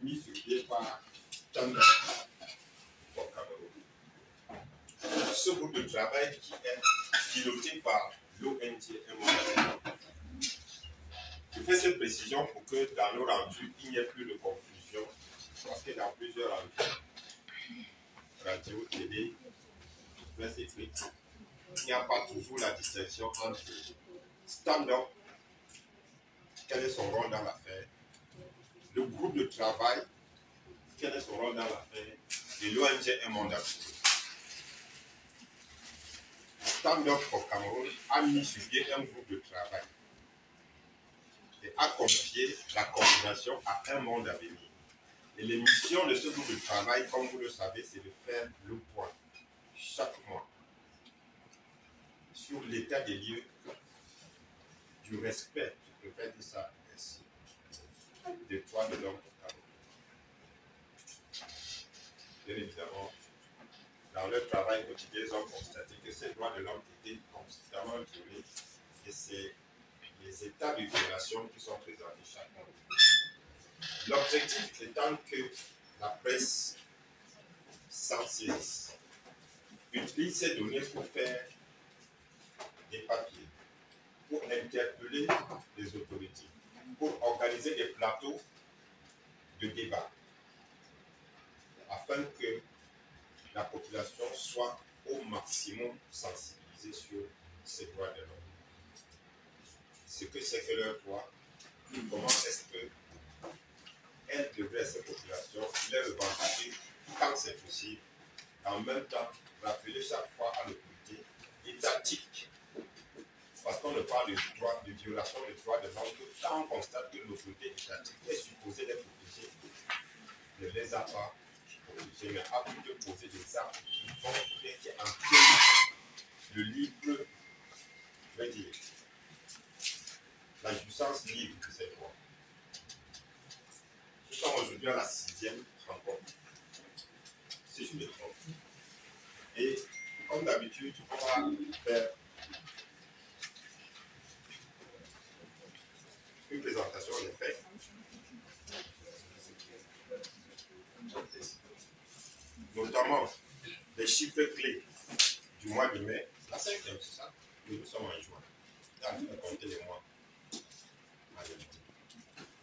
mis sur pied par Stand-up au Cameroun. Ce groupe de travail qui est piloté par l'ONG. Je fais cette précision pour que dans nos rendus, il n'y ait plus de confusion, parce que dans plusieurs rendus, radio, télé, presse écrite, il n'y a pas toujours la distinction entre stand-up, quel est son rôle dans l'affaire, le groupe de travail, quel est son rôle dans l'affaire, et l'ONG Un Monde Absolu. Stand-up au Cameroun a mis sur pied un groupe de travail et a confié la coordination à Un Monde à venir. Et les missions de ce groupe de travail, comme vous le savez, c'est de faire le point chaque mois sur l'état des lieux du respect, je préfère dire ça ainsi, des droits de l'homme au Cameroun. Bien évidemment, dans leur travail quotidien, ils ont constaté que ces droits de l'homme étaient constamment violés et c'est les états de violation qui sont présentés chaque mois. L'objectif étant que la presse s'en saisisse, utilise ces données pour faire des papiers, pour interpeller les autorités, pour organiser des plateaux de débat, afin que la population soit au maximum sensibilisée sur ces droits de l'homme. Ce que c'est que leur droit, comment est-ce qu'elle devrait, cette population, les revendiquer quand c'est possible, en même temps rappeler chaque fois à l'autorité étatique. Parce qu'on ne parle de violation des droits de l'homme que quand on constate que l'autorité étatique est supposée les protéger, ne les a pas protégés, mais a plutôt posé des actes qui vont qui empiètent le libre, je vais dire, la jouissance libre de ces droits. Nous sommes aujourd'hui à la 6e rencontre, si je me trompe. Et comme d'habitude, on va faire une présentation des faits. Notamment les chiffres clés du mois de mai, la 5e, c'est ça? Nous sommes en juin. Là, on va compter les mois.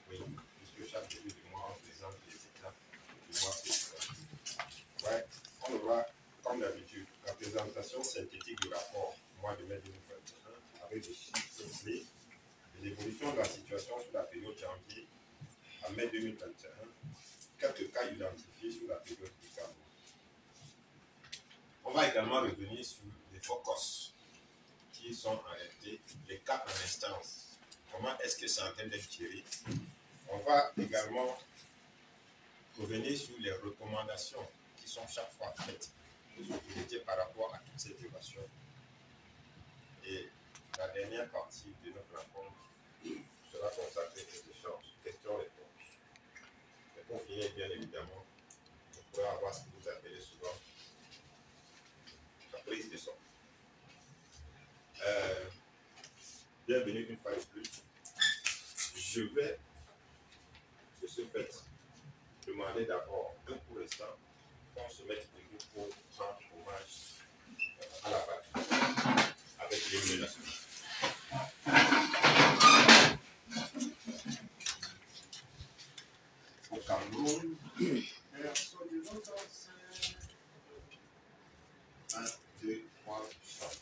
Oui, puisque chaque début du mois, on présente les étapes du mois précédent. Ouais, on le voit comme d'habitude, la présentation synthétique du rapport mois de mai 2021 avec des chiffres clés de l'évolution de la situation sur la période janvier à mai 2021, quelques cas identifiés sur la période du Cameroun. On va également revenir sur les focus qui sont en réalité les cas en instance. Comment est-ce que c'est en train d'être géré? On va également revenir sur les recommandations qui sont chaque fois faites aux autorités par rapport à toutes ces violations. Et la dernière partie de notre rencontre sera consacrée aux échanges, questions-réponses. Et pour finir, bien évidemment, on pourra avoir ce que vous appelez souvent la prise de son. Bienvenue une fois de plus. Je vais, de ce fait, demander d'abord un court instant qu'on se mette debout pour rendre hommage à la patrie avec l'hymne national. Au Cameroun, personne ne nous enseigne. 1, 2, 3, chante.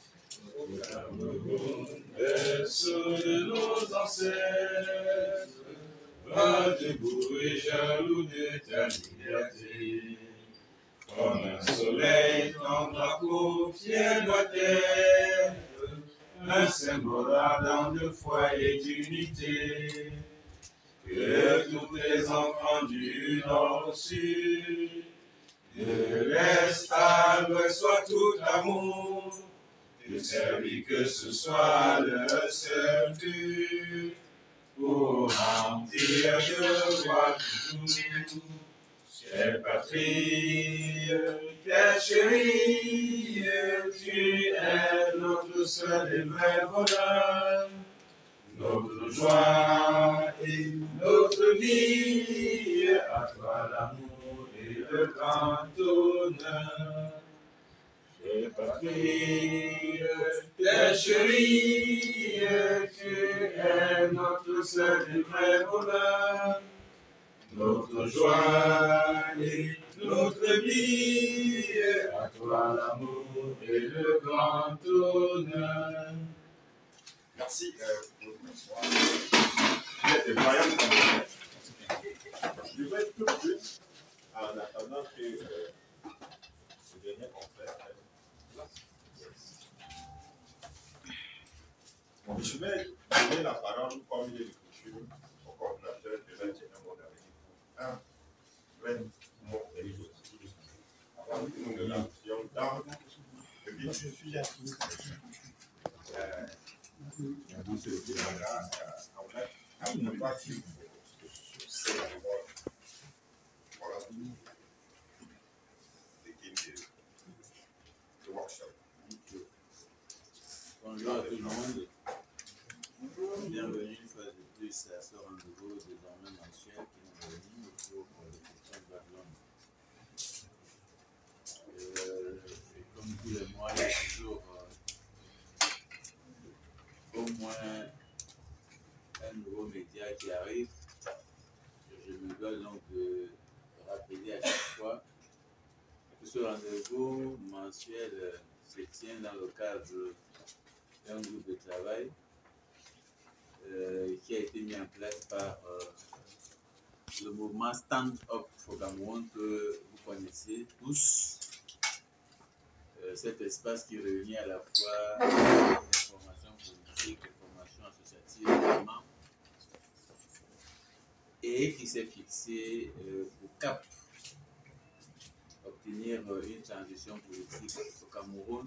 Au Cameroun, personne ne nous enseigne. Va debout et jaloux de ta liberté. Comme un soleil, ton drapeau fier doit être un symbole ardent de foi et d'unité. Que tous les enfants du nord au sud, de l'est à l'ouest, soient tout amour, de servir que ce soit leur seul but, pour remplir de gloire toujours. Chère patrie, chère chérie, tu es notre seul et vrai bonheur, notre joie et notre vie. à toi l'amour et le grand honneur. J'ai pas pris tes chéris, tu es notre seul et vrai bonheur, notre joie et notre vie, à toi l'amour et le grand honneur. Merci pour bonsoir. Vous êtes des voyants comme je vais tout de suite, en attendant que ce dernier confrère ait place. Bon, je vais donner la parole, comme il est de coutume, au coordinateur de l'ingénieur modernité pour un bref mot religieux. Avant que nous ne rentrions dans le vif du sujet. Bonjour à tout le monde. Bienvenue une fois de plus à ce rendez-vous désormais mensuel qui nous réunit autour des questions de l'homme. Et comme tous les mois, il y a toujours au moins un nouveau média qui arrive. Je me dois donc de rappeler à chaque fois que ce rendez-vous mensuel se tient dans le cadre d'un groupe de travail qui a été mis en place par le mouvement Stand Up for Cameroun que vous connaissez tous. Cet espace qui réunit à la fois les formations politiques, les formations associatives également, et qui s'est fixé pour cap obtenir une transition politique au Cameroun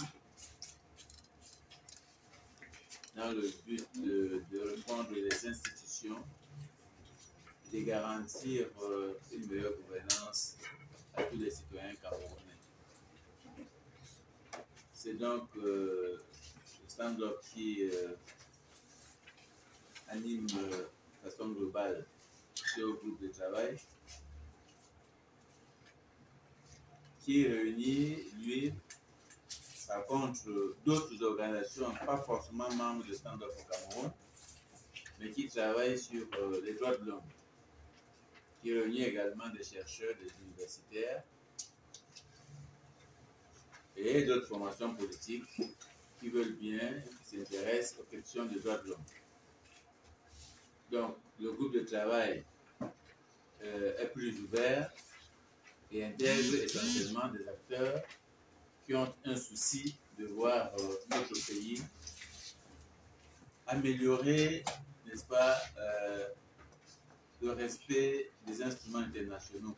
dans le but de répondre les institutions, de garantir une meilleure gouvernance à tous les citoyens camerounais. C'est donc le stand-up qui anime de façon globale ce groupe de travail, qui réunit, lui, par contre, d'autres organisations, pas forcément membres de stand-up au Cameroun, mais qui travaillent sur les droits de l'homme, qui réunit également des chercheurs, des universitaires et d'autres formations politiques qui veulent bien, qui s'intéressent aux questions des droits de l'homme. Donc, le groupe de travail est plus ouvert et intègre essentiellement des acteurs qui ont un souci de voir notre pays améliorer, n'est-ce pas, le respect des instruments internationaux.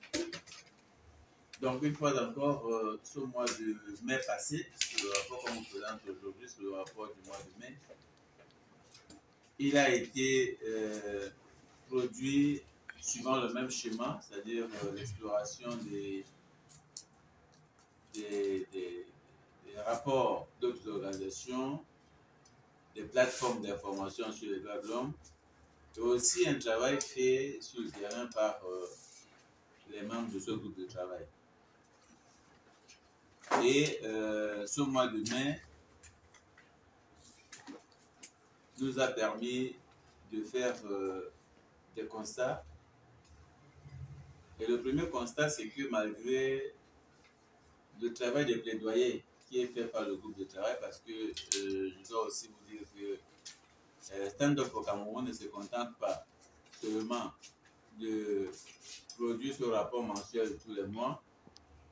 Donc, une fois encore, ce mois de mai passé, sur le rapport qu'on vous présente aujourd'hui, sur le rapport du mois de mai, il a été produit suivant le même schéma, c'est-à-dire l'exploration des rapports d'autres organisations, des plateformes d'information sur les droits de l'homme, et aussi un travail fait sur le terrain par les membres de ce groupe de travail. Et ce mois de mai nous a permis de faire des constats. Et le premier constat, c'est que malgré le travail de plaidoyer qui est fait par le groupe de travail, parce que je dois aussi vous dire que Stand Up au Cameroun ne se contente pas seulement de produire ce rapport mensuel tous les mois,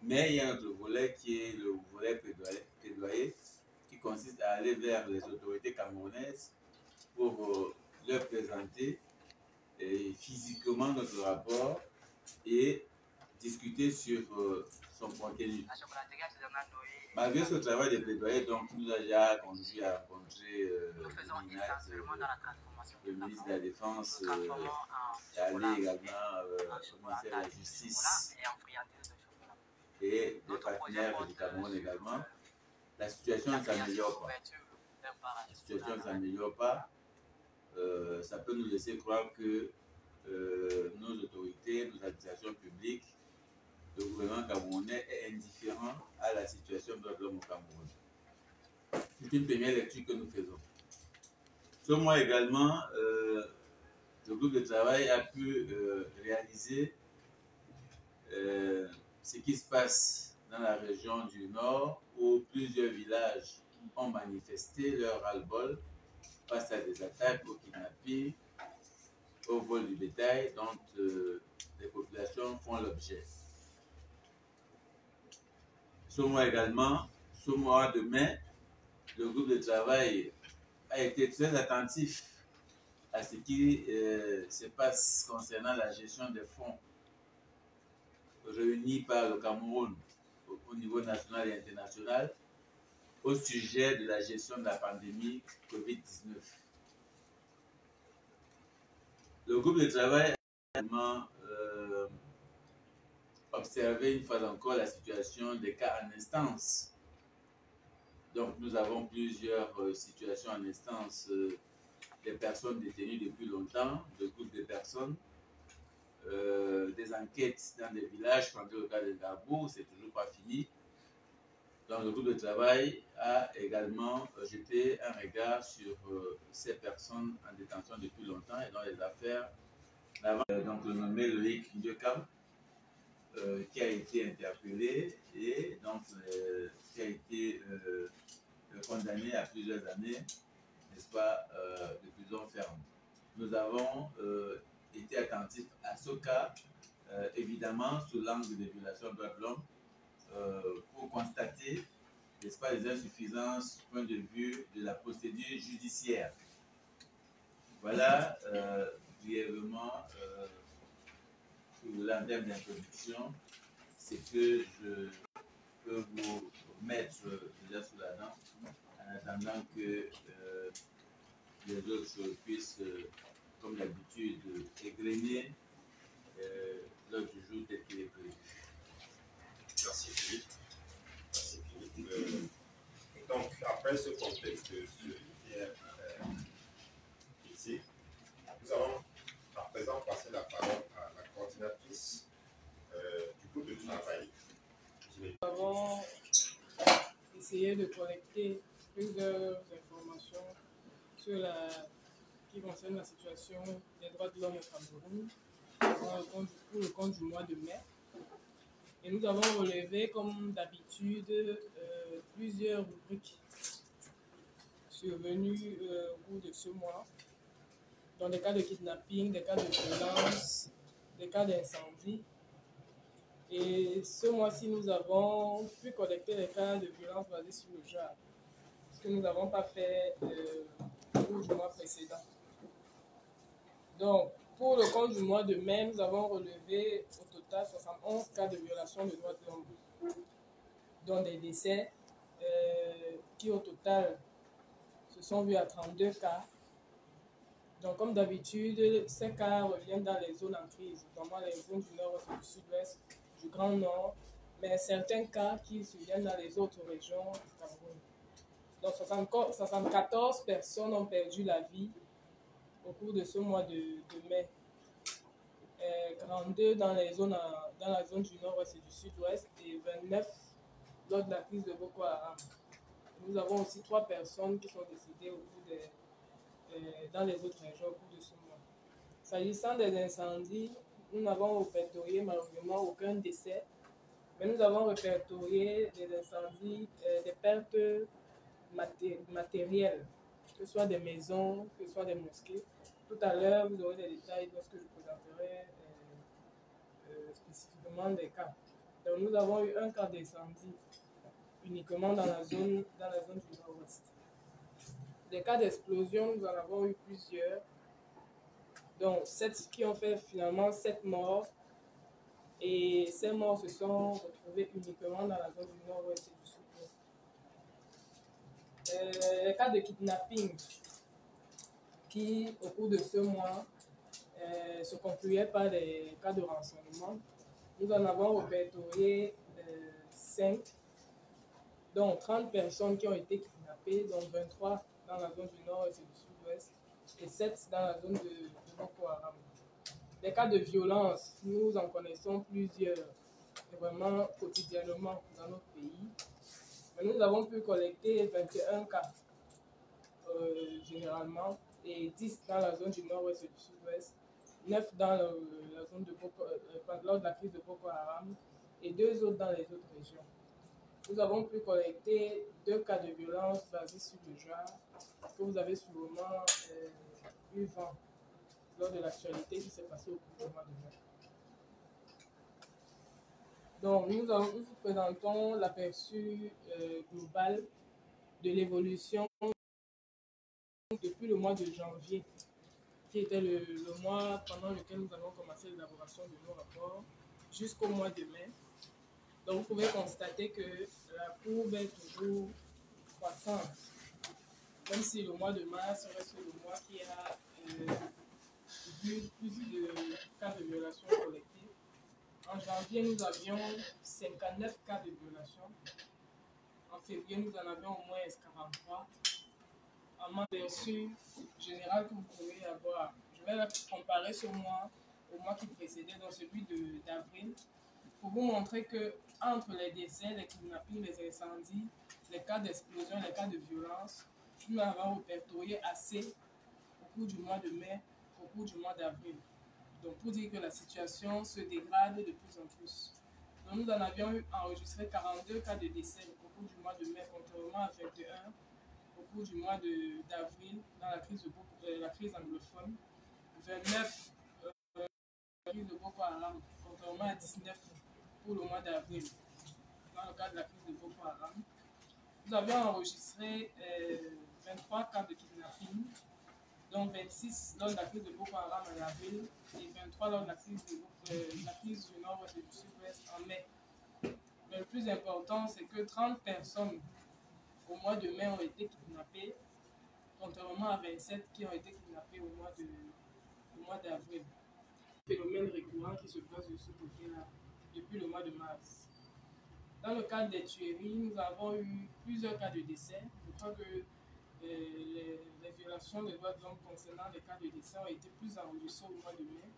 mais il y a un autre volet qui est le volet plaidoyer qui consiste à aller vers les autorités camerounaises pour leur présenter physiquement notre rapport et discuter sur son contenu. Malgré ce travail de plaidoyer, donc, nous a déjà conduit à rencontrer le ministre de la Défense, et aller également au ministère de la Justice et des partenaires du Cameroun également. La situation ne s'améliore pas. La situation ne s'améliore pas. Ça peut nous laisser croire que nos autorités, nos administrations C'est une première lecture que nous faisons. Ce mois également, le groupe de travail a pu réaliser ce qui se passe dans la région du Nord, où plusieurs villages ont manifesté leur ras-le-bol face à des attaques, au kidnapping, au vol du bétail dont les populations font l'objet. Ce mois également, ce mois de mai, le groupe de travail a été très attentif à ce qui se passe concernant la gestion des fonds réunis par le Cameroun au niveau national et international au sujet de la gestion de la pandémie Covid-19. Le groupe de travail a également observé une fois encore la situation des cas en instance. Donc nous avons plusieurs situations en instance, des personnes détenues depuis longtemps, de groupes de personnes, des enquêtes dans des villages, quand le cas de Gabou, c'est toujours pas fini. Donc le groupe de travail a également jeté un regard sur ces personnes en détention depuis longtemps et dans les affaires. Donc le nommé Loïc Ndiokam, qui a été interpellé et donc qui a été condamné à plusieurs années, n'est-ce pas, de prison ferme. Nous avons été attentifs à ce cas, évidemment sous l'angle des violations des droits de l'homme, pour constater, n'est-ce pas, les insuffisances du point de vue de la procédure judiciaire. Voilà brièvement sur l'endème d'introduction, c'est que je peux vous mettre déjà sous la dent en attendant que les autres puissent, comme d'habitude, égrener l'ordre du jour tel qu'il est prévu. Merci Philippe. Merci Philippe. Donc, après ce contexte judiciaire ici, nous allons à présent passer la parole à la coordinatrice du groupe de travail. Nous avons essayé de collecter plusieurs informations sur qui concernent la situation des droits de l'homme au Cameroun pour le compte du mois de mai. Et nous avons relevé, comme d'habitude, plusieurs rubriques survenues au cours de ce mois, dans des cas de kidnapping, des cas de violence, des cas d'incendie. Et ce mois-ci, nous avons pu collecter les cas de violence basés sur le genre, ce que nous n'avons pas fait au cours du mois précédent. Donc, pour le compte du mois de mai, nous avons relevé au total 71 cas de violation des droits de l'homme, dont des décès qui au total se sont vus à 32 cas. Donc, comme d'habitude, ces cas reviennent dans les zones en crise, notamment les zones du nord et du sud-ouest, du Grand Nord, mais certains cas qui surviennent dans les autres régions du Cameroun. Donc, 74 personnes ont perdu la vie au cours de ce mois de mai. 42 dans la zone du nord-ouest et du sud-ouest et 29 lors de la crise de Boko Haram. Nous avons aussi 3 personnes qui sont décédées dans les autres régions au cours de ce mois. S'agissant des incendies, nous n'avons répertorié malheureusement aucun décès, mais nous avons répertorié des incendies, des pertes matérielles, que ce soit des maisons, que ce soit des mosquées. Tout à l'heure, vous aurez des détails lorsque je présenterai spécifiquement des cas. Donc, nous avons eu un cas d'incendie uniquement dans la zone du nord-ouest. Des cas d'explosion, nous en avons eu plusieurs. Donc, 7 qui ont fait finalement 7 morts. Et ces morts se sont retrouvés uniquement dans la zone du nord-ouest et du sud-ouest. Les cas de kidnapping qui, au cours de ce mois, se concluaient par des cas de renseignement. Nous en avons répertorié 5, dont 30 personnes qui ont été kidnappées, dont 23 dans la zone du nord et du sud-ouest, et 7 dans la zone de Boko Haram. Les cas de violence, nous en connaissons plusieurs, vraiment quotidiennement dans notre pays. Nous avons pu collecter 21 cas généralement, et 10 dans la zone du nord-ouest et du sud-ouest, 9 dans la zone de lors de la crise de Boko Haram et 2 autres dans les autres régions. Nous avons pu collecter 2 cas de violence basés sur le genre, que vous avez sûrement eu vent lors de l'actualité qui s'est passée au cours du mois de mai. Donc, nous vous présentons l'aperçu global de l'évolution depuis le mois de janvier, qui était le mois pendant lequel nous avons commencé l'élaboration de nos rapports, jusqu'au mois de mai. Donc, vous pouvez constater que la courbe est toujours croissante, même si le mois de mars reste le mois qui a vu plus de cas de violation collectés. En janvier, nous avions 59 cas de violation. En février, nous en avions au moins 43. En aperçu général que vous pouvez avoir, je vais comparer ce mois au mois qui précédait, dans celui d'avril, pour vous montrer que entre les décès, les kidnappings, les incendies, les cas d'explosion, les cas de violence, nous avons répertorié assez au cours du mois de mai, au cours du mois d'avril. Donc pour dire que la situation se dégrade de plus en plus. Donc nous en avions enregistré 42 cas de décès au cours du mois de mai, contrairement à 21 au cours du mois d'avril dans la crise anglophone, 29 la crise de Boko Haram, contrairement à 19 pour le mois d'avril dans le cadre de la crise de Boko Haram. Nous avions enregistré 23 cas de kidnapping, dont 26 lors de la crise de Boko Haram en avril et 23 lors de la crise du nord-ouest et du sud-ouest en mai. Mais le plus important, c'est que 30 personnes au mois de mai ont été kidnappées, contrairement à 27 qui ont été kidnappées au mois d'avril. Phénomène récurrent qui se passe de ce côté-là depuis le mois de mars. Dans le cadre des tueries, nous avons eu plusieurs cas de décès. Je crois que les violations des droits de l'homme concernant les cas de décès ont été plus enregistrées au mois de mai.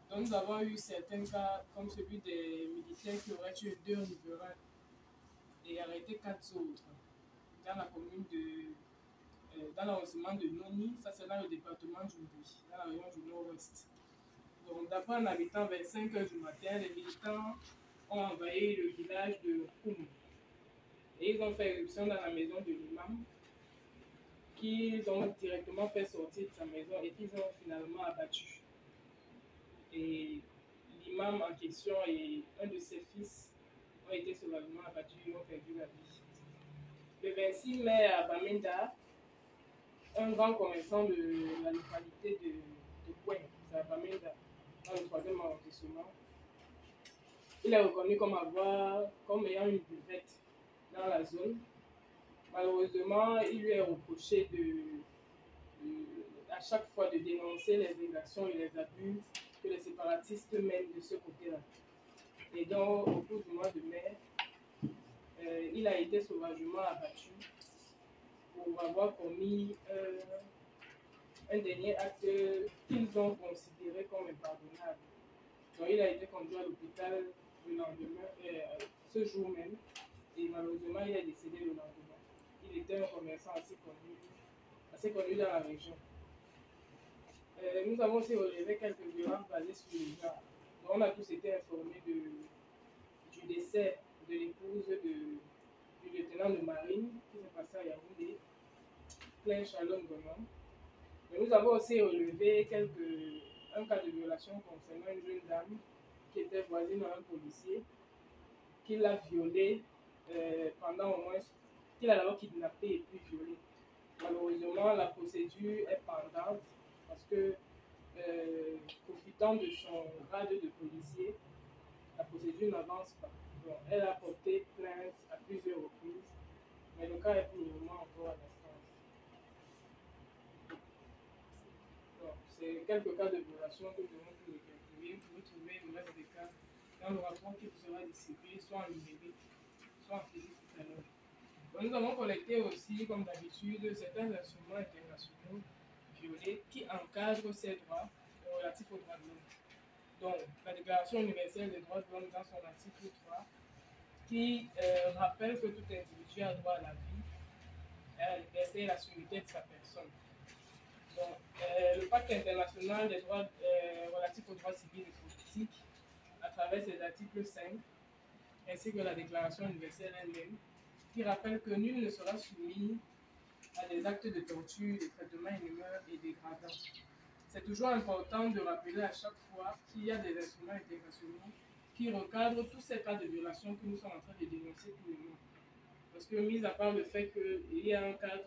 Donc nous avons eu certains cas comme celui des militaires qui auraient tué 2 riverains et arrêté 4 autres dans la commune dans l'arrondissement de Noni, ça c'est dans le département du Mboui, dans la région du nord-ouest. Donc d'après un habitant, vers 5 h du matin, les militants ont envahi le village de Koum et ils ont fait éruption dans la maison de l'imam, qu'ils ont directement fait sortir de sa maison et qu'ils ont finalement abattu. Et l'imam en question et un de ses fils ont été sauvagement abattus et ont perdu la vie. Le 26 mai à Bamenda, un grand commerçant de la localité de Kouin, c'est à Bamenda, dans le 3e arrondissement, il est reconnu comme ayant une buvette dans la zone. Malheureusement, il lui est reproché à chaque fois de dénoncer les exactions et les abus que les séparatistes mènent de ce côté-là. Et donc, au cours du mois de mai, il a été sauvagement abattu pour avoir commis un dernier acte qu'ils ont considéré comme impardonnable. Donc, il a été conduit à l'hôpital le lendemain, ce jour même, et malheureusement, il est décédé le lendemain. Il était un commerçant assez connu dans la région. Nous avons aussi relevé quelques violences basées sur le genre. Donc, on a tous été informés du décès de l'épouse du lieutenant de marine qui s'est passé à Yaoundé, Claire Shalom Gonon. Nous avons aussi relevé un cas de violation concernant une jeune dame qui était voisine à un policier, qui l'a violée pendant au moins, qu'il a d'abord kidnappée et puis violée. Malheureusement, la procédure est pendante parce que, profitant de son grade de policier, la procédure n'avance pas. Donc, elle a porté plainte à plusieurs reprises, mais le cas est pour le moment encore à l'instance. C'est quelques cas de violation que nous avons pu répertorier. Vous pouvez trouver le reste des cas dans le rapport qui vous sera distribué, soit en numérique, soit en physique tout à l'heure. Nous avons collecté aussi, comme d'habitude, certains instruments internationaux violés qui encadrent ces droits relatifs aux droits de l'homme. Donc, la Déclaration universelle des droits de l'homme dans son article 3 qui rappelle que tout individu a droit à la vie, à la liberté et à la sécurité de sa personne. Donc, le pacte international des droits relatifs aux droits civils et politiques, à travers ses articles 5, ainsi que la Déclaration universelle elle-même, qui rappelle que nul ne sera soumis à des actes de torture, de traitements inhumains et dégradants. C'est toujours important de rappeler à chaque fois qu'il y a des instruments internationaux qui recadrent tous ces cas de violation que nous sommes en train de dénoncer tous les mois. Parce que, mis à part le fait qu'il y a un cadre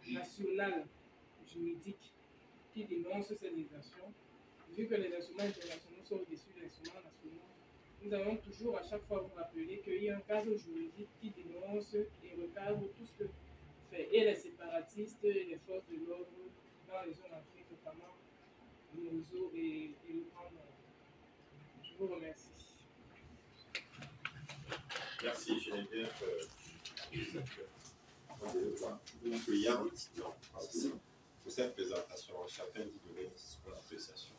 national juridique qui dénonce ces exactions, vu que les instruments internationaux sont au-dessus des instruments nationaux, nous allons toujours à chaque fois vous rappeler qu'il y a un cadre juridique qui dénonce et recadre tout ce que fait et les séparatistes et les forces de l'ordre dans les zones africaines, notamment Mozo et le Grand Nord. Je vous remercie. Merci Geneviève pour cette présentation. Chacun dit donner son appréciation.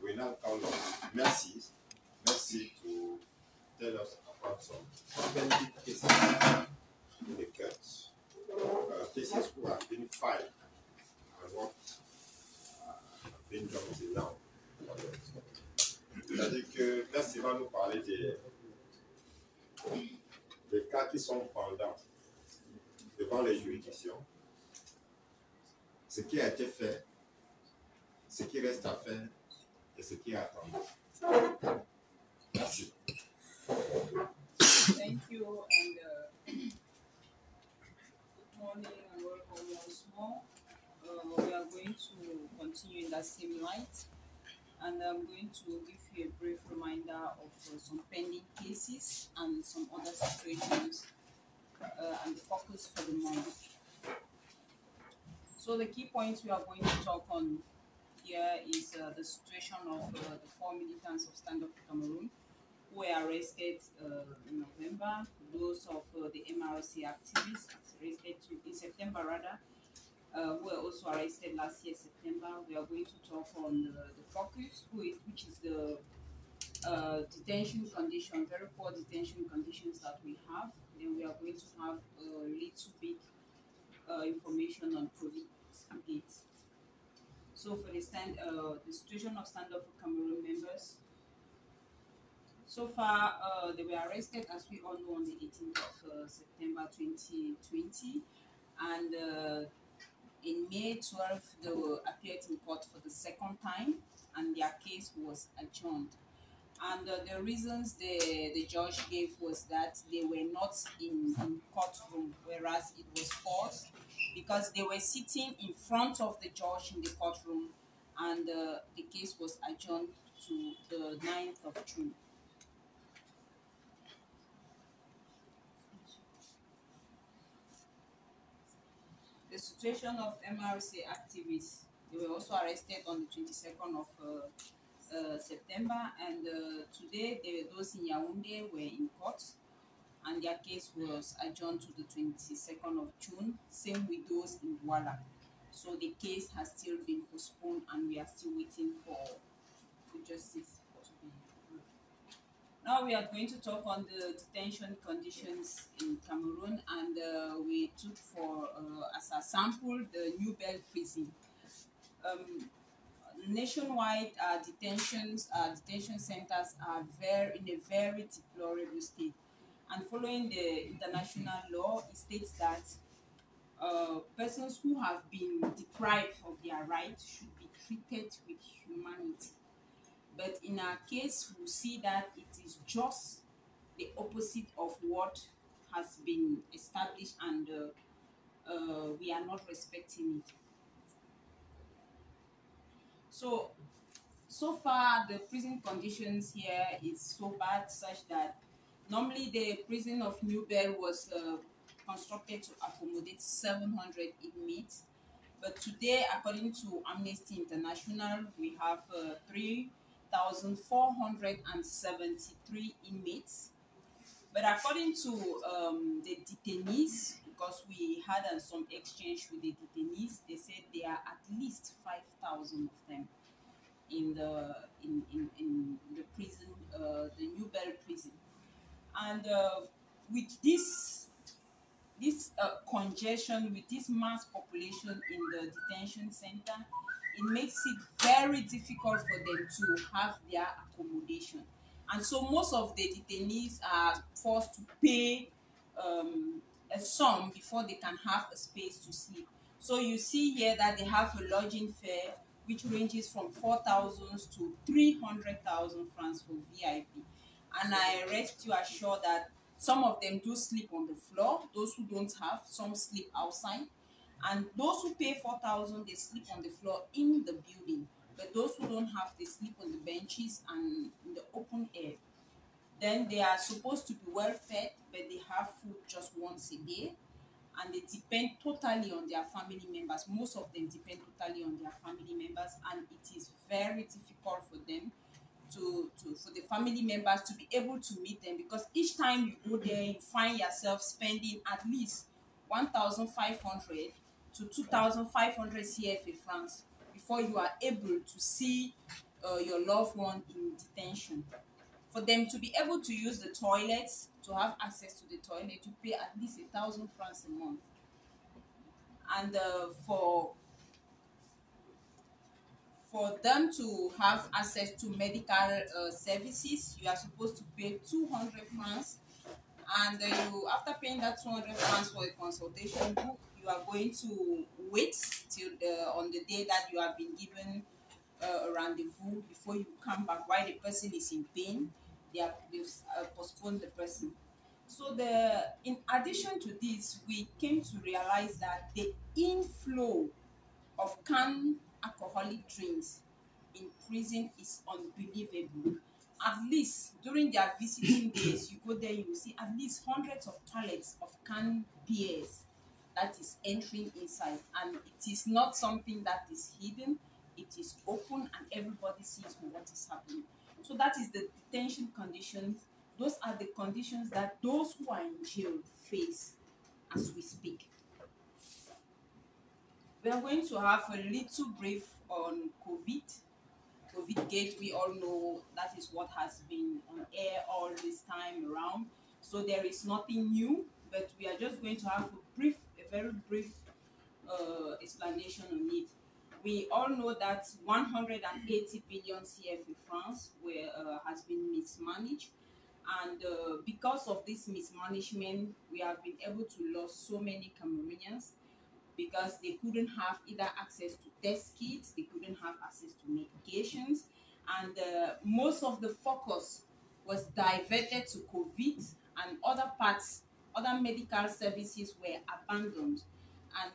We now call on merci. Merci to tell us about some authentic cases in the courts. Cases who have been filed and what have been done till now. C'est-à-dire que merci va nous parler des cas qui sont pendants devant les juridictions, ce qui a été fait, ce qui reste à faire et ce qui est attendu. Merci. Thank you and good morning and welcome once more. We are going to continue in that same light, and I'm going to give you a brief reminder of some pending cases and some other situations and the focus for the month. So the key points we are going to talk on here is the situation of the 4 militants of Stand Up for Cameroon who were arrested in November, those of the MRC activists arrested in September rather, who were also arrested last year, September. We are going to talk on the focus, which is the detention condition, very poor detention conditions that we have. Then we are going to have a little bit information on COVID gates. So for the situation of Stand Up for Cameroon members, so far they were arrested, as we all know, on the 18th of September 2020, and in May 12th they appeared in court for the second time, and their case was adjourned. And the reasons the judge gave was that they were not in courtroom, whereas it was forced, because they were sitting in front of the judge in the courtroom, and the case was adjourned to the 9th of June. The situation of MRC activists, they were also arrested on the 22nd of September, and today those in Yaoundé were in court, and their case was adjourned to the 22nd of June, same with those in Douala. So the case has still been postponed, and we are still waiting for the justice to be ruled. Now we are going to talk on the detention conditions in Cameroon, and we took for as a sample the New Bell prison. Nationwide, detention centers are in a very deplorable state. And following the international law, it states that persons who have been deprived of their rights should be treated with humanity. But in our case, we see that it is just the opposite of what has been established, and we are not respecting it. So far, the prison conditions here is so bad, such that normally the prison of New Bell was constructed to accommodate 700 inmates, but today, according to Amnesty International, we have 3,473 inmates. But according to the detainees, because we had some exchange with the detainees, they said there are at least 5,000 of them in the prison, the New Bell prison. And with this congestion, with this mass population in the detention center, it makes it very difficult for them to have their accommodation. And so most of the detainees are forced to pay a sum before they can have a space to sleep. So you see here that they have a lodging fare which ranges from 4,000 to 300,000 francs for VIP. And I rest you assured that some of them do sleep on the floor. Those who don't have, some sleep outside. And those who pay 4,000, they sleep on the floor in the building. But those who don't have, they sleep on the benches and in the open air. Then they are supposed to be well fed, but they have food just once a day. And they depend totally on their family members. Most of them depend totally on their family members, and it is very difficult for them for the family members to be able to meet them, because each time you go there, you find yourself spending at least 1,500 to 2,500 CFA francs before you are able to see your loved one in detention. For them to be able to use the toilets, to have access to the toilet, to pay at least 1,000 francs a month. And for them to have access to medical services, you are supposed to pay 200 francs. And you, after paying that 200 francs for a consultation book, you are going to wait till on the day that you have been given a rendezvous before you come back. While the person is in pain, they've postponed the person. So in addition to this, we came to realize that the inflow of canned alcoholic drinks in prison is unbelievable. At least during their visiting days, you go there, you will see at least hundreds of pallets of canned beers that is entering inside. And it is not something that is hidden, it is open and everybody sees what is happening. So that is the detention conditions. Those are the conditions that those who are in jail face as we speak. We are going to have a little brief on COVID Gate. We all know that is what has been on air all this time around. So there is nothing new, but we are just going to have a very brief explanation on it. We all know that 180 billion CFA francs has been mismanaged. And because of this mismanagement, we have been able to lose so many Cameroonians, because they couldn't have either access to test kits, they couldn't have access to medications, and most of the focus was diverted to COVID, and other medical services were abandoned, and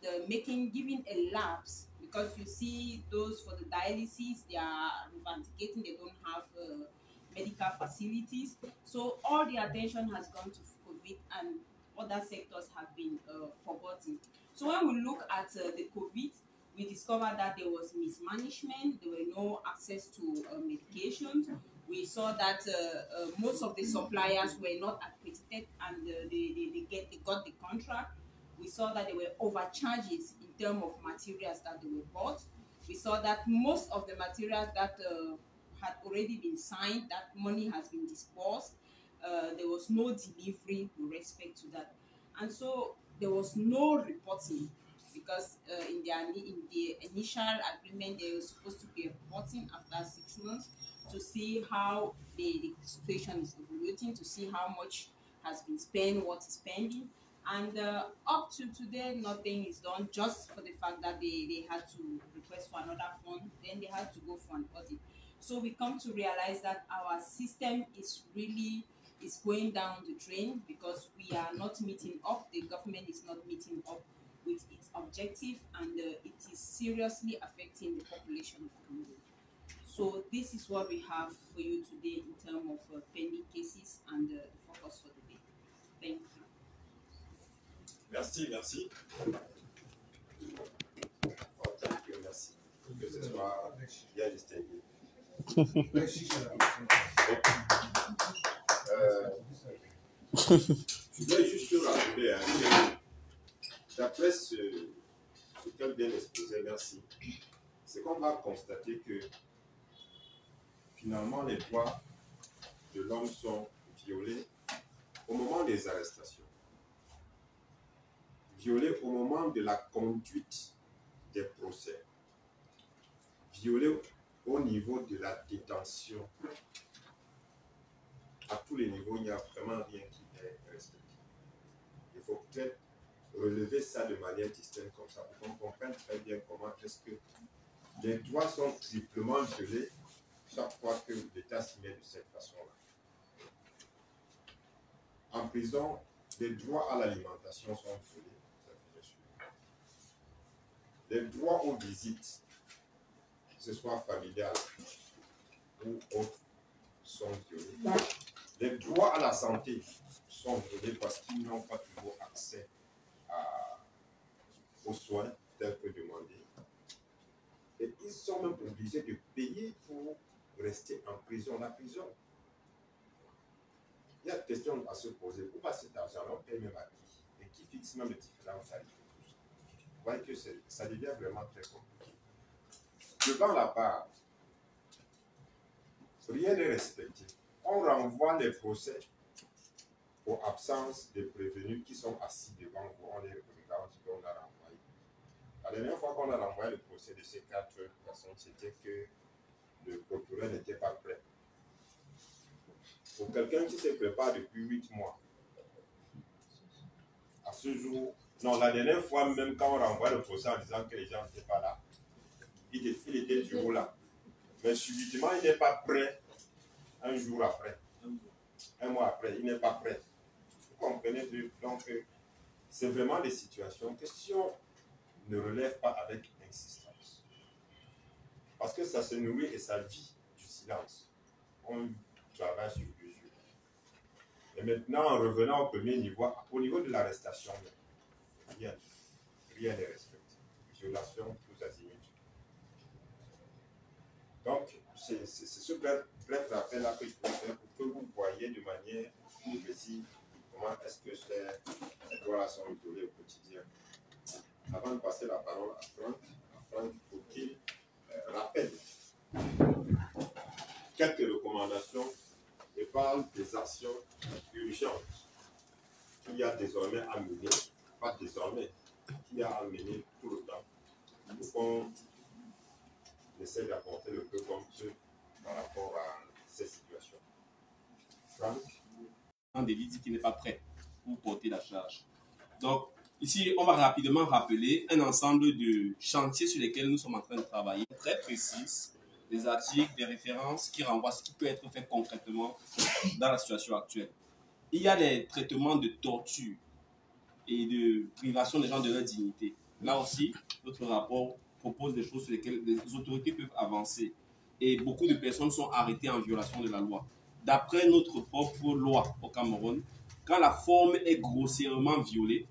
giving a lapse, because you see those for the dialysis, they are revandicating, they don't have medical facilities. So all the attention has gone to COVID, and other sectors have been forgotten. So when we look at the COVID, we discovered that there was mismanagement, there were no access to medications. We saw that most of the suppliers were not accredited, and they got the contract. We saw that there were overcharges in terms of materials that they were bought. We saw that most of the materials that had already been signed, that money has been disbursed. There was no delivery with respect to that. And so there was no reporting, because in the initial agreement, they were supposed to be reporting after 6 months to see how the situation is evolving, to see how much has been spent, what is pending. And up to today, nothing is done, just for the fact that they had to request for another fund, then they had to go for an audit. So we come to realize that our system is going down the drain, because we are not meeting up, the government is not meeting up with its objective, and it is seriously affecting the population of Cameroon. So this is what we have for you today in terms of pending cases and the focus for the day. Thank you. Merci. Oh, thank you, merci. Que ce soit bien distingué. Je voudrais juste rappeler que d'après ce qu'elle vient d'exposer, merci, c'est qu'on va constater que finalement les droits de l'homme sont violés au moment des arrestations, violé au moment de la conduite des procès, violé au niveau de la détention. À tous les niveaux, il n'y a vraiment rien qui est respecté. Il faut peut-être relever ça de manière distincte comme ça, pour qu'on comprenne très bien comment est-ce que les droits sont triplement violés chaque fois que l'État s'y met de cette façon-là. En prison, les droits à l'alimentation sont violés, ça bien sûr. Les droits aux visites, que ce soit familiales ou autres, sont violés. Les droits à la santé sont violés parce qu'ils n'ont pas toujours accès aux soins tels que demandés. Et ils sont même obligés de payer pour rester en prison. La prison, il y a une question à se poser. Pourquoi cet argent-là, on paye même à qui? Et qui fixe même les différents tarifs? Vous voyez que ça devient vraiment très compliqué. Devant la barre, rien n'est respecté. On renvoie les procès aux absences des prévenus qui sont assis devant vous. On les regarde, on dit qu'on a renvoyé. La dernière fois qu'on a renvoyé le procès de ces 4 personnes, c'était que le procureur n'était pas prêt. Pour quelqu'un qui se prépare depuis 8 mois, à ce jour, non, la dernière fois, même quand on renvoie le procès en disant que les gens n'étaient pas là, il était toujours là. Mais subitement, il n'est pas prêt un jour après, un mois après, il n'est pas prêt. Vous comprenez? Donc, c'est vraiment des situations que si on ne relève pas avec insistance, parce que ça se nourrit et ça vit du silence. On travaille sur le jeu. Et maintenant, en revenant au premier niveau, au niveau de l'arrestation, rien n'est respecté. Violation tous azimuts. Donc, c'est ce bref rappel-là que je peux faire pour que vous voyez de manière plus précise comment est-ce que ces droits-là sont violés au quotidien. Avant de passer la parole à Franck pour qu'il rappelle quelques recommandations et parle des actions urgentes qu'il y a désormais à mener, pas désormais, qu'il y a à mener tout le temps, pour qu'on essaie d'apporter le peu comme peu par rapport à ces situations. Franck? Un délit dit qu'il n'est pas prêt pour porter la charge. Donc, ici, on va rapidement rappeler un ensemble de chantiers sur lesquels nous sommes en train de travailler, très précises, des articles, des références qui renvoient à ce qui peut être fait concrètement dans la situation actuelle. Il y a les traitements de torture et de privation des gens de leur dignité. Là aussi, notre rapport propose des choses sur lesquelles les autorités peuvent avancer. Et beaucoup de personnes sont arrêtées en violation de la loi. D'après notre propre loi au Cameroun, quand la forme est grossièrement violée,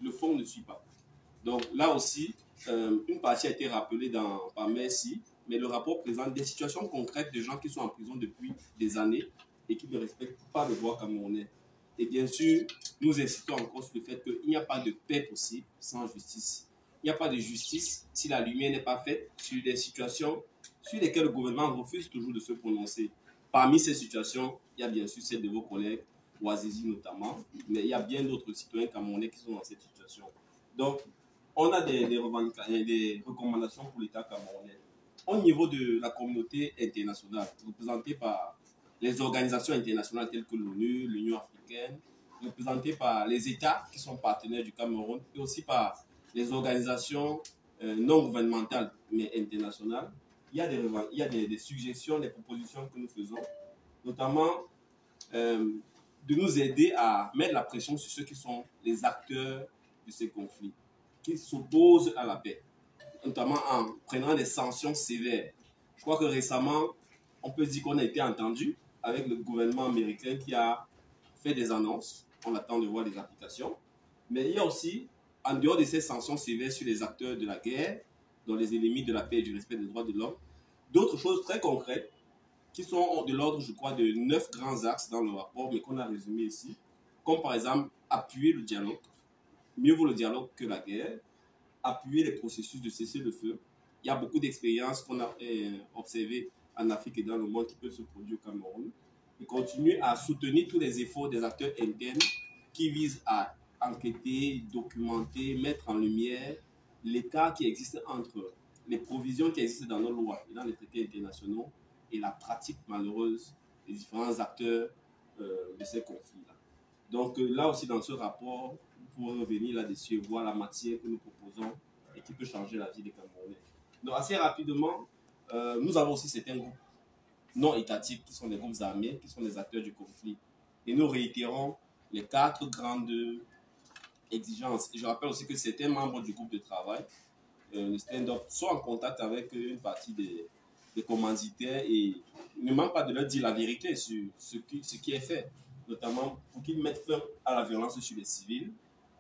le fond ne suit pas. Donc là aussi, une partie a été rappelée par Merci, mais le rapport présente des situations concrètes de gens qui sont en prison depuis des années et qui ne respectent pas le droit camerounais. Et bien sûr, nous insistons encore sur le fait qu'il n'y a pas de paix possible sans justice. Il n'y a pas de justice si la lumière n'est pas faite sur des situations sur lesquelles le gouvernement refuse toujours de se prononcer. Parmi ces situations, il y a bien sûr celle de vos collègues, Ouazizi notamment, mais il y a bien d'autres citoyens camerounais qui sont dans cette situation. Donc, on a des recommandations pour l'État camerounais. Au niveau de la communauté internationale, représentée par les organisations internationales telles que l'ONU, l'Union africaine, représentées par les États qui sont partenaires du Cameroun et aussi par les organisations non gouvernementales mais internationales, il y a des suggestions, des propositions que nous faisons, notamment de nous aider à mettre la pression sur ceux qui sont les acteurs de ces conflits, qui s'opposent à la paix, notamment en prenant des sanctions sévères. Je crois que récemment, on peut dire qu'on a été entendu avec le gouvernement américain qui a fait des annonces. On attend de voir les applications. Mais il y a aussi, en dehors de ces sanctions sévères sur les acteurs de la guerre, dont les ennemis de la paix et du respect des droits de l'homme, d'autres choses très concrètes qui sont de l'ordre, je crois, de 9 grands axes dans le rapport, mais qu'on a résumé ici, comme par exemple appuyer le dialogue, mieux vaut le dialogue que la guerre, appuyer les processus de cessez-le-feu. Il y a beaucoup d'expériences qu'on a observées en Afrique et dans le monde qui peuvent se produire au Cameroun. et continuer à soutenir tous les efforts des acteurs internes qui visent à enquêter, documenter, mettre en lumière l'écart qui existe entre les provisions qui existent dans nos lois et dans les traités internationaux et la pratique malheureuse des différents acteurs de ces conflits-là. Donc là aussi, dans ce rapport, vous pouvez revenir là-dessus et voir la matière que nous proposons et qui peut changer la vie des Camerounais. Donc assez rapidement, nous avons aussi certains groupes non étatiques qui sont des groupes armés, qui sont les acteurs du conflit. Et nous réitérons les 4 grandes exigences. Et je rappelle aussi que certains membres du groupe de travail, le stand-up, sont en contact avec une partie des commanditaires et ne manquent pas de leur dire la vérité sur ce qui est fait, notamment pour qu'ils mettent fin à la violence sur les civils,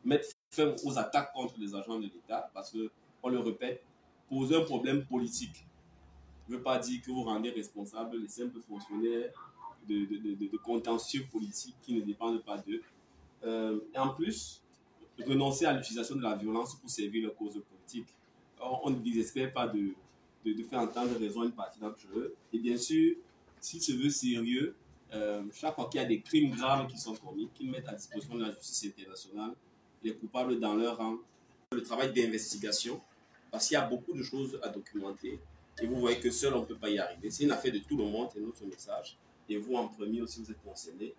mettent fin aux attaques contre les agents de l'État, parce qu'on le répète, poser un problème politique ne veut pas dire que vous rendez responsable les simples fonctionnaires de contentieux politiques qui ne dépendent pas d'eux. Et en plus, renoncer à l'utilisation de la violence pour servir leur cause politique. On ne désespère pas de faire entendre raison à une partie d'entre eux. Et bien sûr, s'il se veut sérieux, chaque fois qu'il y a des crimes graves qui sont commis, qu'ils mettent à disposition de la justice internationale les coupables dans leur rang. Le travail d'investigation, parce qu'il y a beaucoup de choses à documenter. Et vous voyez que seul, on ne peut pas y arriver. C'est une affaire de tout le monde, c'est notre message. Et vous, en premier aussi, vous êtes concernés.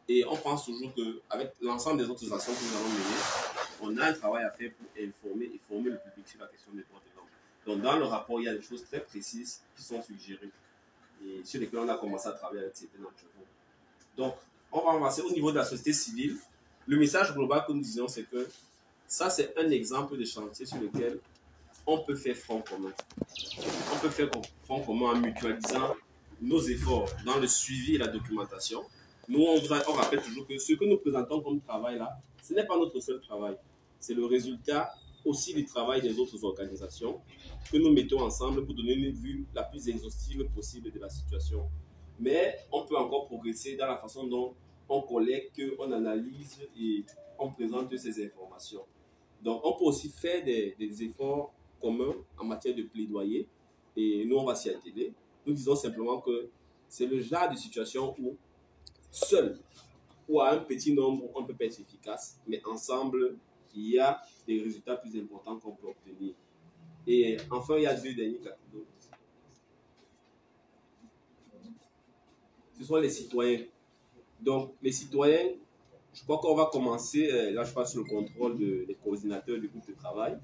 Et on pense toujours qu'avec l'ensemble des autres actions que nous allons mener, on a un travail à faire pour informer et former le public sur la question des droits de l'homme. Donc, dans le rapport, il y a des choses très précises qui sont suggérées et sur lesquelles on a commencé à travailler avec certains d'entre vous. Donc, on va avancer au niveau de la société civile. Le message global que nous disons, c'est que ça, c'est un exemple de chantier sur lequel on peut faire front commun. On peut faire front commun en mutualisant nos efforts dans le suivi et la documentation. Nous, on rappelle toujours que ce que nous présentons comme travail là, ce n'est pas notre seul travail. C'est le résultat aussi du travail des autres organisations que nous mettons ensemble pour donner une vue la plus exhaustive possible de la situation. Mais on peut encore progresser dans la façon dont on collecte, on analyse et on présente ces informations. Donc, on peut aussi faire des efforts communs en matière de plaidoyer et nous, on va s'y atteler. Nous disons simplement que c'est le genre de situation où seul ou à un petit nombre, on ne peut pas être efficace, mais ensemble, il y a des résultats plus importants qu'on peut obtenir. Et enfin, il y a 2 derniers capitaux. Ce sont les citoyens. Donc, les citoyens, je crois qu'on va commencer, là je passe sur le contrôle des coordinateurs du groupe de travail,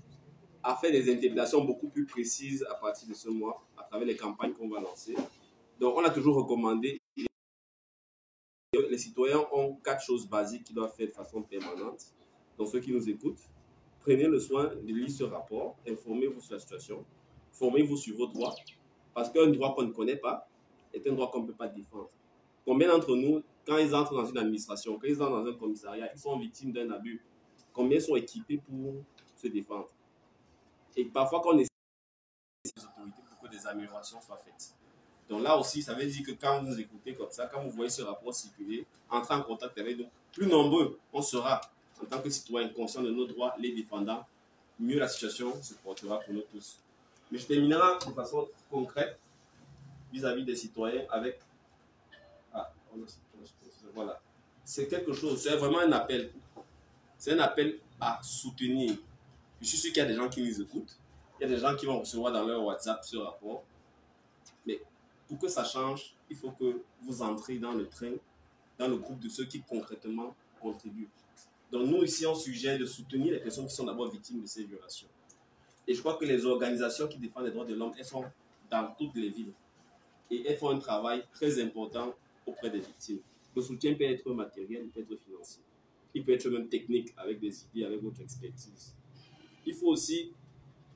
à faire des interpellations beaucoup plus précises à partir de ce mois, à travers les campagnes qu'on va lancer. Donc, on a toujours recommandé, les citoyens ont 4 choses basiques qu'ils doivent faire de façon permanente. Donc, ceux qui nous écoutent, prenez le soin de lire ce rapport, informez-vous sur la situation, formez-vous sur vos droits, parce qu'un droit qu'on ne connaît pas est un droit qu'on ne peut pas défendre. Combien d'entre nous, quand ils entrent dans une administration, quand ils entrent dans un commissariat, ils sont victimes d'un abus? Combien sont équipés pour se défendre? Et parfois, quand on essaie des autorités pour que des améliorations soient faites. Donc là aussi, ça veut dire que quand vous nous écoutez comme ça, quand vous voyez ce rapport circuler, entrez en contact avec nous. Plus nombreux on sera en tant que citoyens conscients de nos droits, les défendant, mieux la situation se portera pour nous tous. Mais je terminerai de façon concrète vis-à-vis des citoyens avec... voilà. C'est quelque chose, c'est vraiment un appel. C'est un appel à soutenir. Je suis sûr qu'il y a des gens qui nous écoutent. Il y a des gens qui vont recevoir dans leur WhatsApp ce rapport. Mais pour que ça change, il faut que vous entrez dans le train, dans le groupe de ceux qui concrètement contribuent. Donc nous, ici, on suggère de soutenir les personnes qui sont d'abord victimes de ces violations. Et je crois que les organisations qui défendent les droits de l'homme, elles sont dans toutes les villes. Et elles font un travail très important auprès des victimes. Le soutien peut être matériel, il peut être financier. Il peut être même technique, avec des idées, avec votre expertise. Il faut aussi,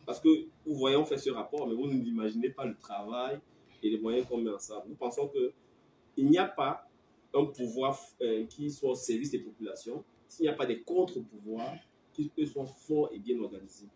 parce que vous voyez, on fait ce rapport, mais vous n'imaginez pas le travail et les moyens qu'on met ensemble. Nous pensons qu'il n'y a pas un pouvoir qui soit au service des populations s'il n'y a pas des contre-pouvoirs qui eux sont forts et bien organisés.